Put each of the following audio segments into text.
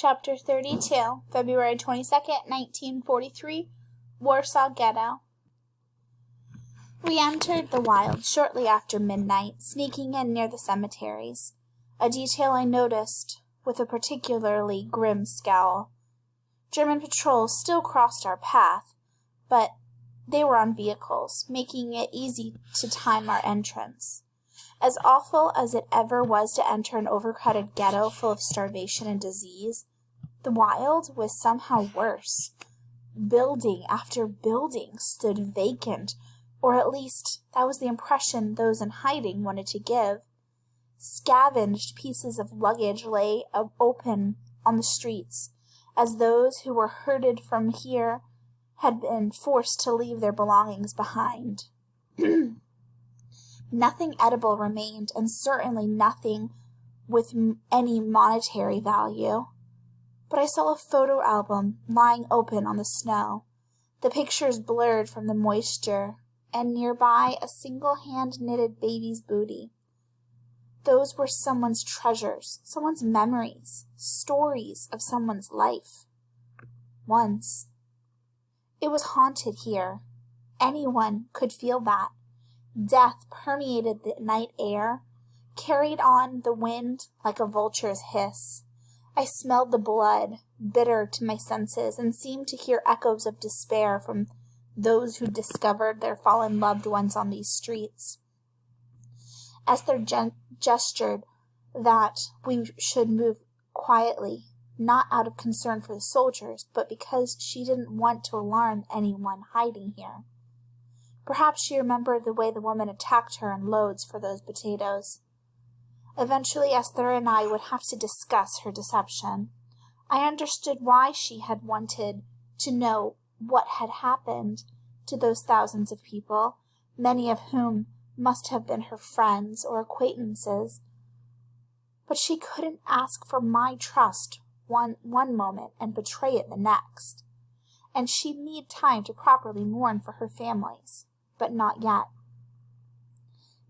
Chapter 32, February 22nd, 1943, Warsaw Ghetto. We entered the wild shortly after midnight, sneaking in near the cemeteries, a detail I noticed with a particularly grim scowl. German patrols still crossed our path, but they were on vehicles, making it easy to time our entrance. As awful as it ever was to enter an overcrowded ghetto full of starvation and disease, the wild was somehow worse. Building after building stood vacant, or at least that was the impression those in hiding wanted to give. Scavenged pieces of luggage lay open on the streets, as those who were herded from here had been forced to leave their belongings behind. Nothing edible remained, and certainly nothing with any monetary value. But I saw a photo album lying open on the snow, the pictures blurred from the moisture, and nearby a single hand-knitted baby's booty. Those were someone's treasures, someone's memories, stories of someone's life. Once. It was haunted here. Anyone could feel that. Death permeated the night air, carried on the wind like a vulture's hiss. I smelled the blood, bitter to my senses, and seemed to hear echoes of despair from those who discovered their fallen loved ones on these streets. Esther gestured that we should move quietly, not out of concern for the soldiers, but because she didn't want to alarm anyone hiding here. Perhaps she remembered the way the woman attacked her in loads for those potatoes. Eventually, Esther and I would have to discuss her deception. I understood why she had wanted to know what had happened to those thousands of people, many of whom must have been her friends or acquaintances. But she couldn't ask for my trust one moment and betray it the next. And she'd need time to properly mourn for her families. But not yet.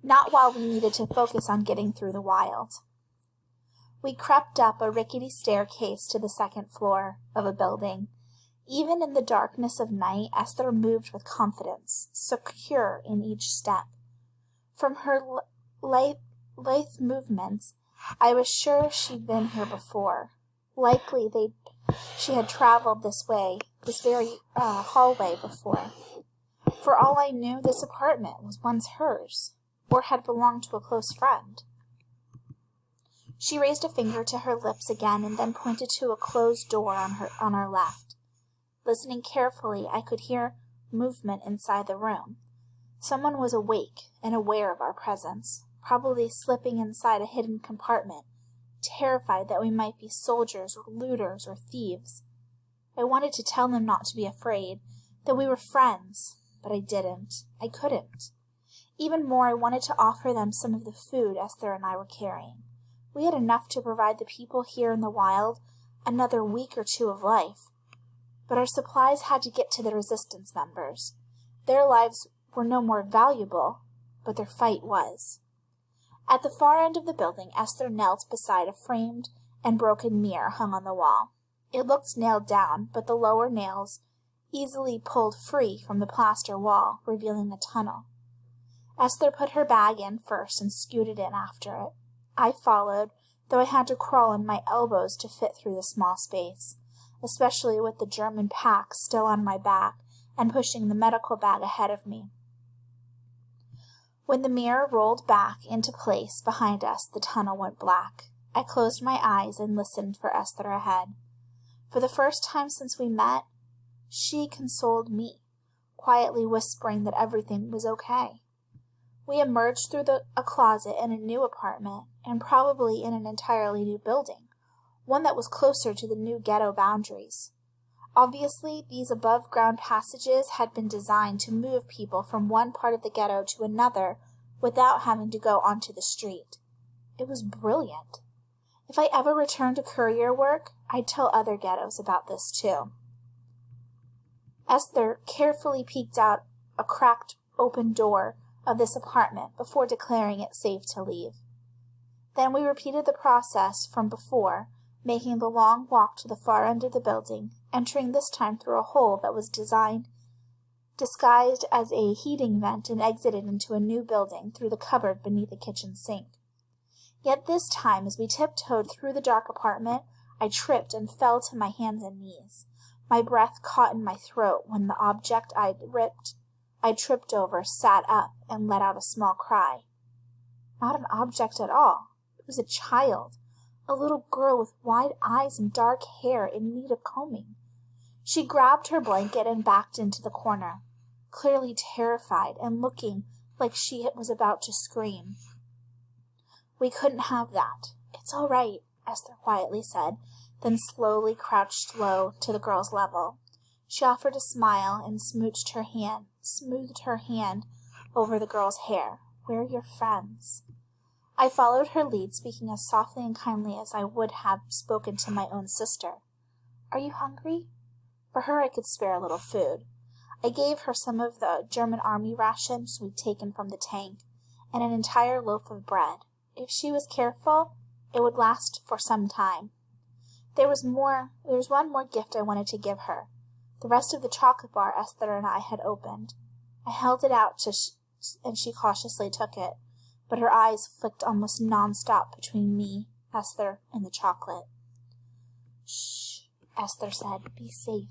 Not while we needed to focus on getting through the wild. We crept up a rickety staircase to the second floor of a building. Even in the darkness of night, Esther moved with confidence, secure in each step. From her lithe movements, I was sure she'd been here before. Likely she had traveled this very hallway before. For all I knew, this apartment was once hers, or had belonged to a close friend. She raised a finger to her lips again and then pointed to a closed door on our left. Listening carefully, I could hear movement inside the room. Someone was awake and aware of our presence, probably slipping inside a hidden compartment, terrified that we might be soldiers or looters or thieves. I wanted to tell them not to be afraid, that we were friends. But I didn't. I couldn't. Even more, I wanted to offer them some of the food Esther and I were carrying. We had enough to provide the people here in the wild another week or two of life. But our supplies had to get to the resistance members. Their lives were no more valuable, but their fight was. At the far end of the building, Esther knelt beside a framed and broken mirror hung on the wall. It looked nailed down, but the lower nails easily pulled free from the plaster wall, revealing a tunnel. Esther put her bag in first and scooted in after it. I followed, though I had to crawl on my elbows to fit through the small space, especially with the German pack still on my back and pushing the medical bag ahead of me. When the mirror rolled back into place behind us, the tunnel went black. I closed my eyes and listened for Esther ahead. For the first time since we met, she consoled me, quietly whispering that everything was okay. We emerged through a closet in a new apartment, and probably in an entirely new building, one that was closer to the new ghetto boundaries. Obviously, these above-ground passages had been designed to move people from one part of the ghetto to another without having to go onto the street. It was brilliant. If I ever returned to courier work, I'd tell other ghettos about this too. Esther carefully peeked out a cracked open door of this apartment before declaring it safe to leave. Then we repeated the process from before, making the long walk to the far end of the building, entering this time through a hole that was disguised as a heating vent and exited into a new building through the cupboard beneath the kitchen sink. Yet this time, as we tiptoed through the dark apartment, I tripped and fell to my hands and knees. My breath caught in my throat when the object I tripped over sat up and let out a small cry. Not an object at all. It was a child, a little girl with wide eyes and dark hair in need of combing. She grabbed her blanket and backed into the corner, clearly terrified and looking like she was about to scream. "We couldn't have that. It's all right," Esther quietly said, then slowly crouched low to the girl's level. She offered a smile and smoothed her hand over the girl's hair. "We're your friends." I followed her lead, speaking as softly and kindly as I would have spoken to my own sister. "Are you hungry?" For her I could spare a little food. I gave her some of the German army rations we'd taken from the tank, and an entire loaf of bread. If she was careful, it would last for some time. There was one more gift I wanted to give her. The rest of the chocolate bar Esther and I had opened. I held it out and she cautiously took it, but her eyes flicked almost non-stop between me, Esther, and the chocolate. "Shh," Esther said. "Be safe."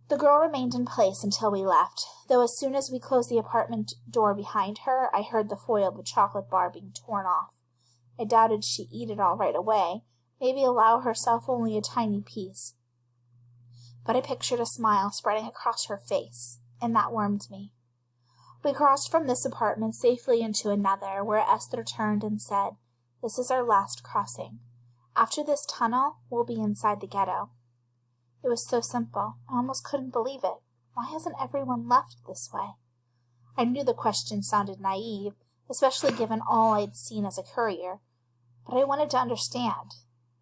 The girl remained in place until we left, though as soon as we closed the apartment door behind her, I heard the foil of the chocolate bar being torn off. I doubted she'd eat it all right away, maybe allow herself only a tiny piece. But I pictured a smile spreading across her face, and that warmed me. We crossed from this apartment safely into another, where Esther turned and said, "This is our last crossing. After this tunnel, we'll be inside the ghetto." It was so simple, I almost couldn't believe it. Why hasn't everyone left this way? I knew the question sounded naive, especially given all I'd seen as a courier, but I wanted to understand.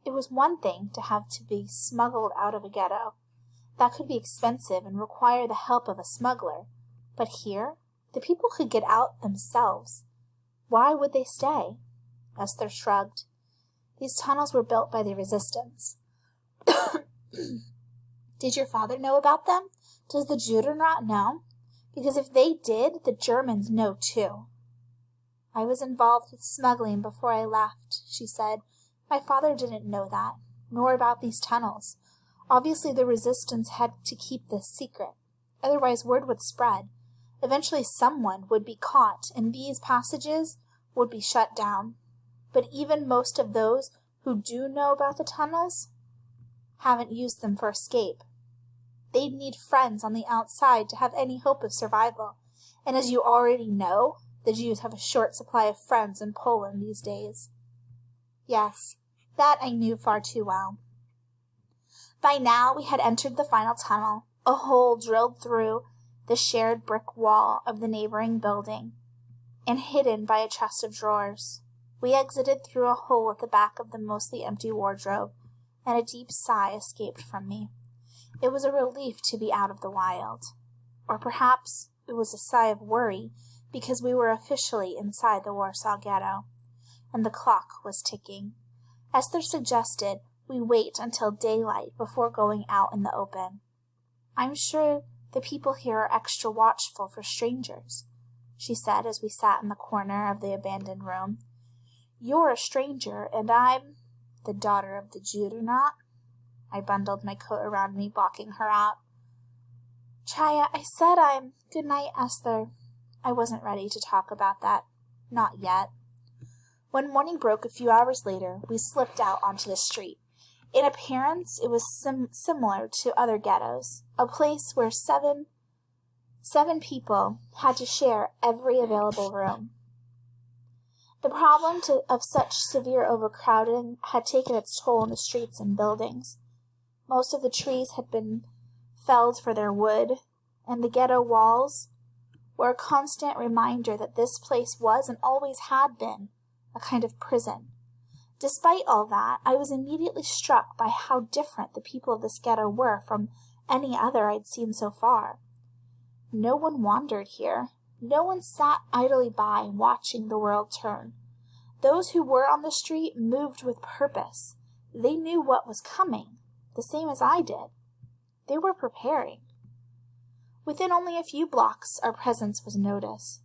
It was one thing to have to be smuggled out of a ghetto. That could be expensive and require the help of a smuggler. But here, the people could get out themselves. Why would they stay? Esther shrugged. These tunnels were built by the resistance. Did your father know about them? Does the Judenrat know? Because if they did, the Germans know too. "I was involved with smuggling before I left," she said. "My father didn't know that, nor about these tunnels. Obviously the resistance had to keep this secret. Otherwise word would spread. Eventually someone would be caught, and these passages would be shut down. But even most of those who do know about the tunnels haven't used them for escape. They'd need friends on the outside to have any hope of survival. And as you already know, the Jews have a short supply of friends in Poland these days." Yes, that I knew far too well. By now we had entered the final tunnel, a hole drilled through the shared brick wall of the neighboring building, and hidden by a chest of drawers. We exited through a hole at the back of the mostly empty wardrobe, and a deep sigh escaped from me. It was a relief to be out of the wild. Or perhaps it was a sigh of worry, because we were officially inside the Warsaw Ghetto, and the clock was ticking. Esther suggested we wait until daylight before going out in the open. "I'm sure the people here are extra watchful for strangers," she said as we sat in the corner of the abandoned room. "You're a stranger, and I'm the daughter of the Judenrat." I bundled my coat around me, blocking her out. "Chaya, I said I'm—" "Good night, Esther." I wasn't ready to talk about that. Not yet. When morning broke a few hours later, we slipped out onto the street. In appearance, it was similar to other ghettos, a place where seven people had to share every available room. The problem of such severe overcrowding had taken its toll on the streets and buildings. Most of the trees had been felled for their wood, and the ghetto walls were a constant reminder that this place was and always had been a kind of prison. Despite all that, I was immediately struck by how different the people of this ghetto were from any other I'd seen so far. No one wandered here. No one sat idly by, watching the world turn. Those who were on the street moved with purpose. They knew what was coming, the same as I did. They were preparing. Within only a few blocks, our presence was noticed.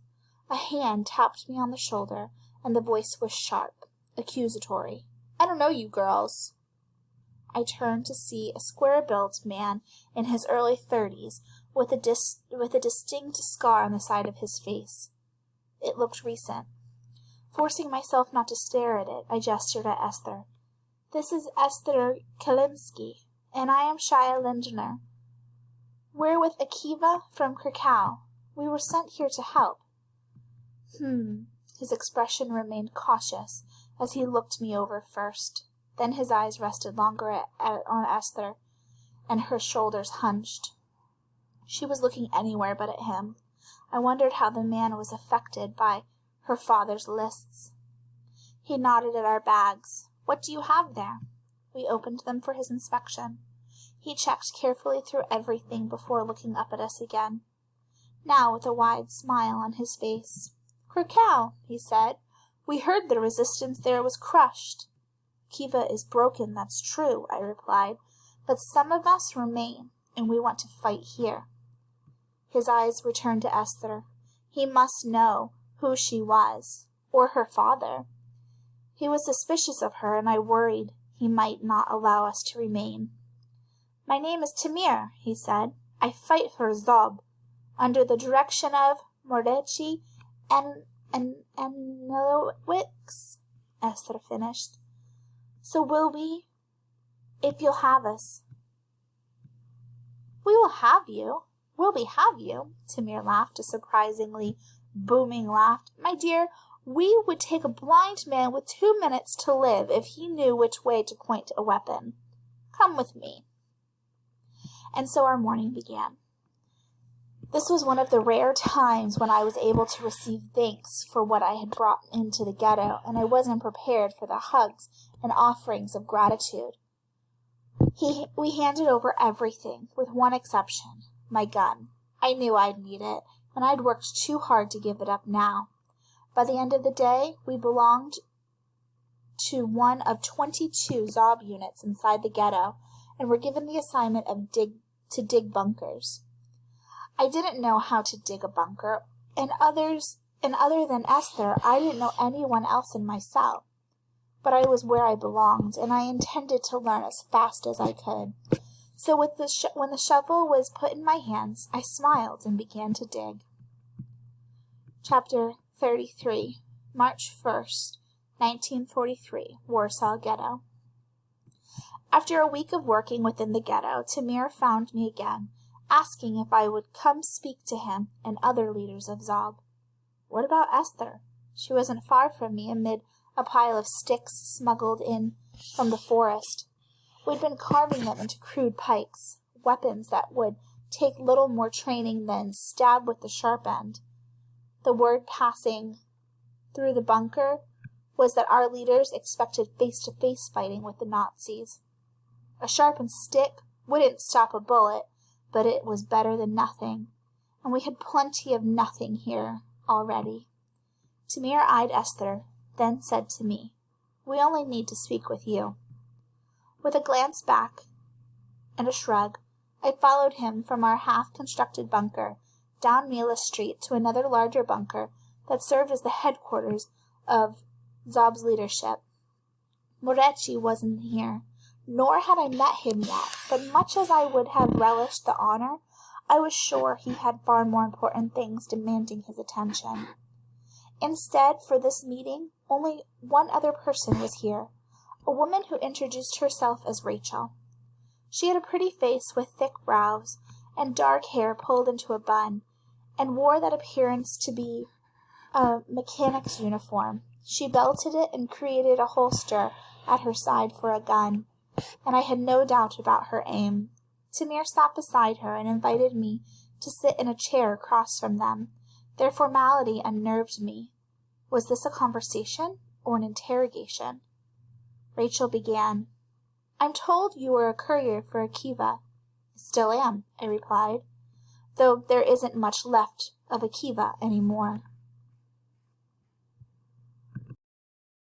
A hand tapped me on the shoulder, and the voice was sharp, accusatory. "I don't know you girls." I turned to see a square-built man in his early 30s with a distinct scar on the side of his face. It looked recent. Forcing myself not to stare at it, I gestured at Esther. "This is Esther Kalinski, and I am Shia Lindner. We're with Akiva from Krakow. We were sent here to help." His expression remained cautious as he looked me over first. Then his eyes rested longer on Esther, and her shoulders hunched. She was looking anywhere but at him. I wondered how the man was affected by her father's lists. He nodded at our bags. "What do you have there?" We opened them for his inspection. He checked carefully through everything before looking up at us again, now with a wide smile on his face. "Krakow," he said. "We heard the resistance there was crushed." "Kiva is broken, that's true," I replied, "but some of us remain, and we want to fight here." His eyes returned to Esther. He must know who she was, or her father. He was suspicious of her, and I worried he might not allow us to remain. "My name is Tamir," he said. "I fight for Zob, under the direction of Mordechai and Nelowix," Esther finished. "So will we, if you'll have us." "We will have you. Will we have you?" Tamir laughed, a surprisingly booming laugh. "My dear, we would take a blind man with 2 minutes to live if he knew which way to point a weapon. Come with me." And so our morning began. This was one of the rare times when I was able to receive thanks for what I had brought into the ghetto, and I wasn't prepared for the hugs and offerings of gratitude. We handed over everything, with one exception, my gun. I knew I'd need it, and I'd worked too hard to give it up now. By the end of the day, we belonged to one of 22 Zob units inside the ghetto, and were given the assignment of to dig bunkers. I didn't know how to dig a bunker, and other than Esther, I didn't know anyone else in my cell. But I was where I belonged, and I intended to learn as fast as I could. So when the shovel was put in my hands, I smiled and began to dig. Chapter 33, March 1st, 1943, Warsaw Ghetto. After a week of working within the ghetto, Tamir found me again, asking if I would come speak to him and other leaders of Zob. What about Esther? She wasn't far from me amid a pile of sticks smuggled in from the forest. We'd been carving them into crude pikes, weapons that would take little more training than stab with the sharp end. The word passing through the bunker was that our leaders expected face-to-face fighting with the Nazis. A sharpened stick wouldn't stop a bullet, but it was better than nothing, and we had plenty of nothing here already. Tamir eyed Esther, then said to me, "We only need to speak with you." With a glance back and a shrug, I followed him from our half-constructed bunker down Mila Street to another larger bunker that served as the headquarters of Zob's leadership. Mordechai wasn't here, nor had I met him yet, but much as I would have relished the honor, I was sure he had far more important things demanding his attention. Instead, for this meeting, only one other person was here, a woman who introduced herself as Rachel. She had a pretty face with thick brows and dark hair pulled into a bun, and wore that appearance to be a mechanic's uniform. She belted it and created a holster at her side for a gun, and I had no doubt about her aim. Tamir sat beside her and invited me to sit in a chair across from them. Their formality unnerved me. Was this a conversation or an interrogation? Rachel began. "I'm told you were a courier for Akiva." "Still am," I replied, "though there isn't much left of Akiva anymore."